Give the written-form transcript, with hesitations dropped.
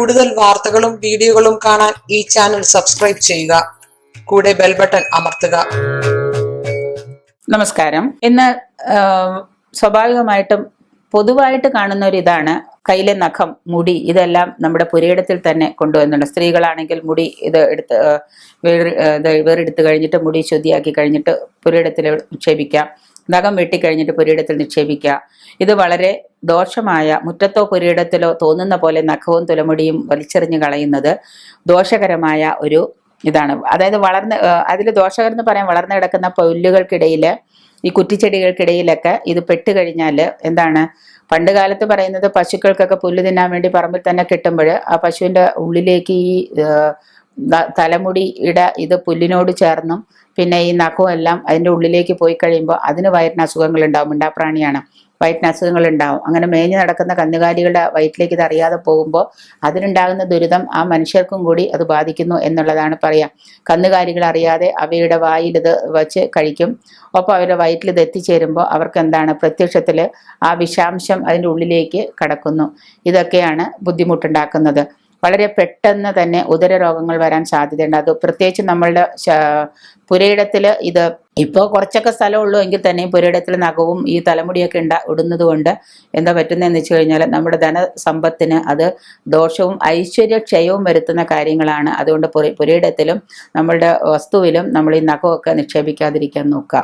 കൂടുതൽ വാർത്തകളും വീഡിയോകളും കാണാൻ ഈ ചാനൽ സബ്സ്ക്രൈബ് ചെയ്യുക. കൂടെ ബെൽ ബട്ടൺ അമർത്തുക. നമസ്കാരം. ഇന്ന് സ്വാഭാവികമായിട്ടും പൊതുവായിട്ട് കാണുന്ന ഒരു ഇതാണ് കയ്യിലെ നഖം, മുടി, ഇതെല്ലാം നമ്മുടെ പുരയിടത്തിൽ തന്നെ കൊണ്ടുവന്നുണ്ട്. സ്ത്രീകളാണെങ്കിൽ മുടി ഇത് എടുത്ത് വേറെടുത്ത് കഴിഞ്ഞിട്ട് മുടി ശുദ്ധിയാക്കി കഴിഞ്ഞിട്ട് പുരയിടത്തിൽ നിക്ഷേപിക്കാം. നഖം വെട്ടിക്കഴിഞ്ഞിട്ട് പുരയിടത്തിൽ നിക്ഷേപിക്കുക. ഇത് വളരെ ദോഷമായ, മുറ്റത്തോ പുരയിടത്തിലോ തോന്നുന്ന പോലെ നഖവും തുലമുടിയും വലിച്ചെറിഞ്ഞ് കളയുന്നത് ദോഷകരമായ ഒരു ഇതാണ്. അതായത് അതിൽ ദോഷകരം എന്ന് പറയാൻ വളർന്നു കിടക്കുന്ന പുല്ലുകൾക്കിടയിൽ, ഈ കുറ്റിച്ചെടികൾക്കിടയിലൊക്കെ ഇത് പെട്ടുകഴിഞ്ഞാൽ എന്താണ്, പണ്ട് കാലത്ത് പറയുന്നത് പശുക്കൾക്കൊക്കെ പുല്ല് തിന്നാൻ വേണ്ടി പറമ്പിൽ തന്നെ കെട്ടുമ്പോൾ ആ പശുവിൻ്റെ ഉള്ളിലേക്ക് ഈ തലമുടിയുടെ ഇത് പുല്ലിനോട് ചേർന്നും പിന്നെ ഈ നഖവും എല്ലാം അതിൻ്റെ ഉള്ളിലേക്ക് പോയി കഴിയുമ്പോൾ അതിന് വയറ്റിന് അസുഖങ്ങൾ ഉണ്ടാവും. മിണ്ടാപ്രാണിയാണ്, വയറ്റിന് അസുഖങ്ങൾ ഉണ്ടാവും. അങ്ങനെ മേഞ്ഞു നടക്കുന്ന കന്നുകാലികളുടെ വയറ്റിലേക്ക് ഇത് അറിയാതെ പോകുമ്പോൾ അതിനുണ്ടാകുന്ന ദുരിതം ആ മനുഷ്യർക്കും കൂടി അത് ബാധിക്കുന്നു എന്നുള്ളതാണ് പറയാം. കന്നുകാലികൾ അറിയാതെ അവയുടെ വായിൽ ഇത് വച്ച് കഴിക്കും. ഒപ്പം അവരുടെ വയറ്റിൽ ഇത് എത്തിച്ചേരുമ്പോൾ അവർക്ക് എന്താണ്, പ്രത്യക്ഷത്തിൽ ആ വിഷാംശം അതിൻ്റെ ഉള്ളിലേക്ക് കടക്കുന്നു. ഇതൊക്കെയാണ് ബുദ്ധിമുട്ടുണ്ടാക്കുന്നത്. വളരെ പെട്ടെന്ന് തന്നെ ഉദര രോഗങ്ങൾ വരാൻ സാധ്യതയുണ്ട്. അത് പ്രത്യേകിച്ച് നമ്മളുടെ പുരയിടത്തിൽ ഇത് ഇപ്പോൾ കുറച്ചൊക്കെ സ്ഥലമുള്ളൂ എങ്കിൽ തന്നെയും പുരയിടത്തിൽ നഖവും ഈ തലമുടിയൊക്കെ ഇടുന്നത് കൊണ്ട് എന്താ പറ്റുന്നതെന്ന് വെച്ച് കഴിഞ്ഞാൽ നമ്മുടെ ധനസമ്പത്തിന് അത് ദോഷവും ഐശ്വര്യക്ഷയവും വരുത്തുന്ന കാര്യങ്ങളാണ്. അതുകൊണ്ട് പുരയിടത്തിലും നമ്മളുടെ വസ്തുവിലും നമ്മൾ ഈ നഖമൊക്കെ നിക്ഷേപിക്കാതിരിക്കാൻ നോക്കുക.